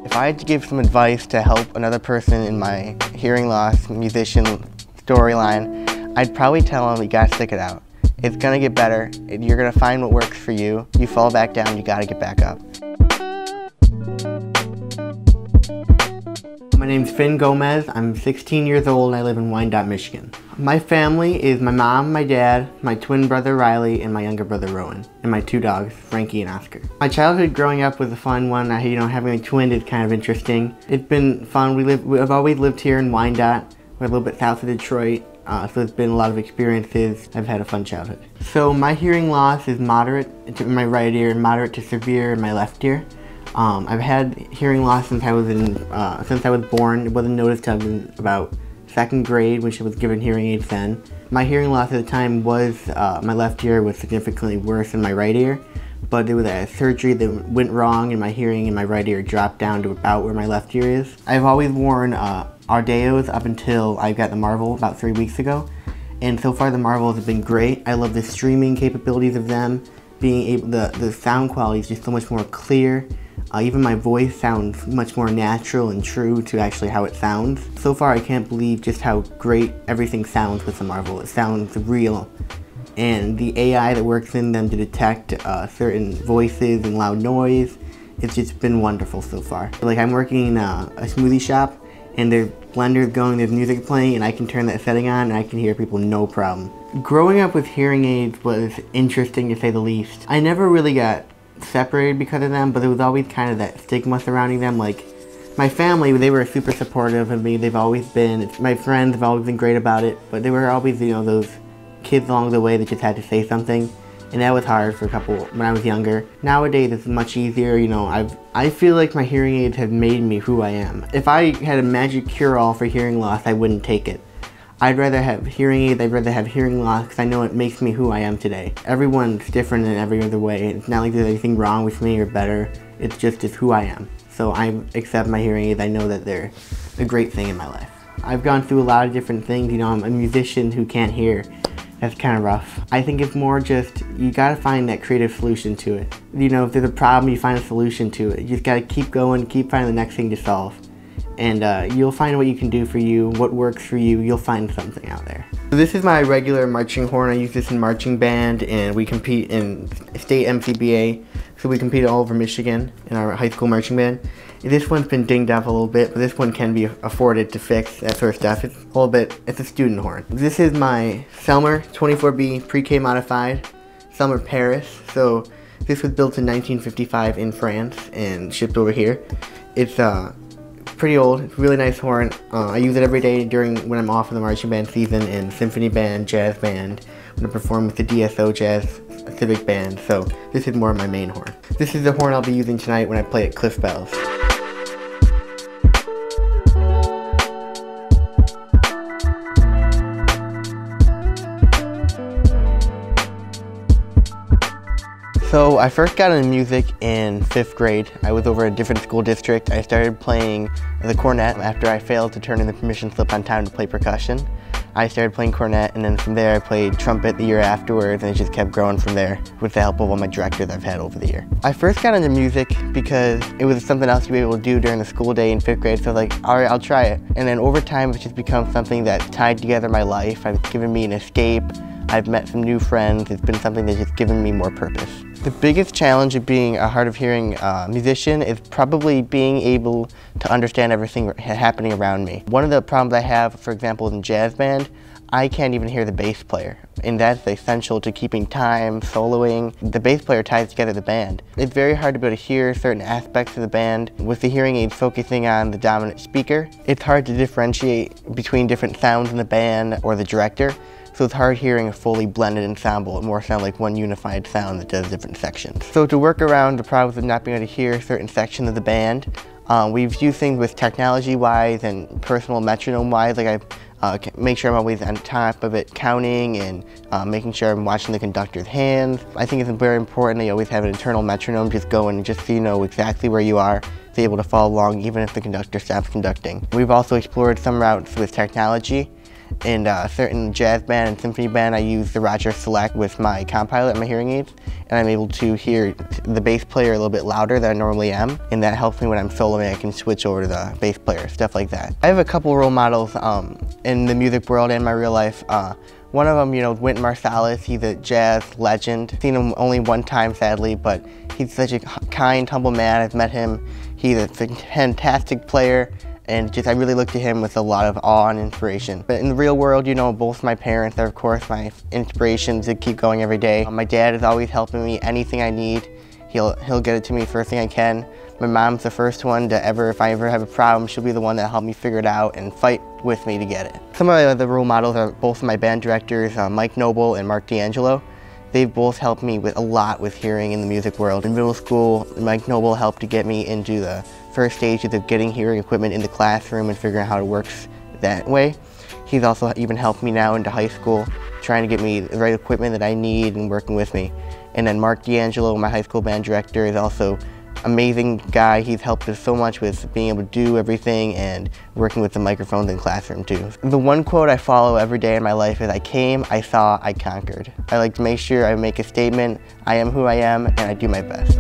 If I had to give some advice to help another person in my hearing loss musician storyline, I'd probably tell them you gotta stick it out. It's gonna get better. You're gonna find what works for you. You fall back down, you gotta get back up. My name's Finn Gomez. I'm 16 years old and I live in Wyandotte, Michigan. My family is my mom, my dad, my twin brother Riley, and my younger brother Rowan, and my two dogs, Frankie and Oscar. My childhood growing up was a fun one. Having a twin is kind of interesting. It's been fun. I've always lived here in Wyandotte. We're a little bit south of Detroit, so it's been a lot of experiences. I've had a fun childhood. So my hearing loss is moderate to my right ear and moderate to severe in my left ear. I've had hearing loss since I was born. It wasn't noticed until about second grade, when I was given hearing aids then. My hearing loss at the time was, my left ear was significantly worse than my right ear, but there was a surgery that went wrong and my hearing in my right ear dropped down to about where my left ear is. I've always worn Audeos up until I got the Marvel about 3 weeks ago, and so far the Marvels have been great. I love the streaming capabilities of them. The sound quality is just so much more clear. Even my voice sounds much more natural and true to actually how it sounds. So far I can't believe just how great everything sounds with the Marvel. It sounds real. And the AI that works in them to detect certain voices and loud noise, it's just been wonderful so far. Like, I'm working in a smoothie shop and there's blenders going, there's music playing, and I can turn that setting on and I can hear people no problem. Growing up with hearing aids was interesting to say the least. I never really got separated because of them, but there was always kind of that stigma surrounding them. Like, my family, they were super supportive of me. They've always been. My friends have always been great about it, but there were always, those kids along the way that just had to say something, and that was hard for a couple when I was younger. Nowadays it's much easier. I feel like my hearing aids have made me who I am. If I had a magic cure-all for hearing loss, I wouldn't take it. I'd rather have hearing aids, I'd rather have hearing loss, because I know it makes me who I am today. Everyone's different in every other way. It's not like there's anything wrong with me or better. It's just who I am. So I accept my hearing aids. I know that they're a great thing in my life. I've gone through a lot of different things. I'm a musician who can't hear. That's kind of rough. I think it's more just, you gotta find that creative solution to it. If there's a problem, you find a solution to it. You just gotta keep going, keep finding the next thing to solve. And you'll find what you can do for you, what works for you. You'll find something out there. So this is my regular marching horn. I use this in marching band, and we compete in state MCBA. So we compete all over Michigan in our high school marching band. This one's been dinged up a little bit, but this one can be afforded to fix, that sort of stuff. It's a student horn. This is my Selmer 24B pre-K modified, Selmer Paris. So this was built in 1955 in France and shipped over here. It's pretty old. It's a really nice horn. I use it every day when I'm off in the marching band season, and symphony band, jazz band, when I perform with the DSO Jazz Civic Band. So this is more of my main horn. This is the horn I'll be using tonight when I play at Cliff Bells. So I first got into music in 5th grade. I was over a different school district. I started playing the cornet after I failed to turn in the permission slip on time to play percussion. I started playing cornet, and then from there I played trumpet the year afterwards, and it just kept growing from there with the help of all my directors I've had over the year. I first got into music because it was something else to be able to do during the school day in 5th grade, so I was like, alright, I'll try it. And then over time it's just become something that tied together my life. It's given me an escape. I've met some new friends. It's been something that's just given me more purpose. The biggest challenge of being a hard of hearing musician is probably being able to understand everything happening around me. One of the problems I have, for example, in jazz band, I can't even hear the bass player, and that's essential to keeping time, soloing. The bass player ties together the band. It's very hard to be able to hear certain aspects of the band. With the hearing aid focusing on the dominant speaker, it's hard to differentiate between different sounds in the band or the director. So it's hard hearing a fully blended ensemble. It more sounds like one unified sound that does different sections. So to work around the problems of not being able to hear certain sections of the band, we've used things with technology-wise and personal metronome-wise. Like I make sure I'm always on top of it, counting and making sure I'm watching the conductor's hands. I think it's very important that you always have an internal metronome just going, just so you know exactly where you are, to be able to follow along even if the conductor stops conducting. We've also explored some routes with technology. In a certain jazz band and symphony band, I use the Roger Select with my Compilot and my hearing aids, and I'm able to hear the bass player a little bit louder than I normally am, and that helps me when I'm soloing. I can switch over to the bass player, stuff like that. I have a couple role models in the music world and my real life. One of them, Wynton Marsalis. He's a jazz legend. Seen him only one time, sadly, but he's such a kind, humble man. I've met him. He's a fantastic player, and I really look to him with a lot of awe and inspiration. But in the real world, both my parents are, of course, my inspirations to keep going every day. My dad is always helping me. Anything I need, he'll get it to me first thing I can. My mom's the first one to if I ever have a problem, she'll be the one that helped me figure it out and fight with me to get it. Some of my other role models are both my band directors, Mike Noble and Mark D'Angelo. They've both helped me a lot with hearing in the music world. In middle school, Mike Noble helped to get me into the first stages of getting hearing equipment in the classroom and figuring out how it works that way. He's also even helped me now into high school, trying to get me the right equipment that I need and working with me. And then Mark D'Angelo, my high school band director, is also amazing guy. He's helped us so much with being able to do everything and working with the microphones in classroom too. The one quote I follow every day in my life is, I came, I saw, I conquered. I like to make sure I make a statement, I am who I am, and I do my best.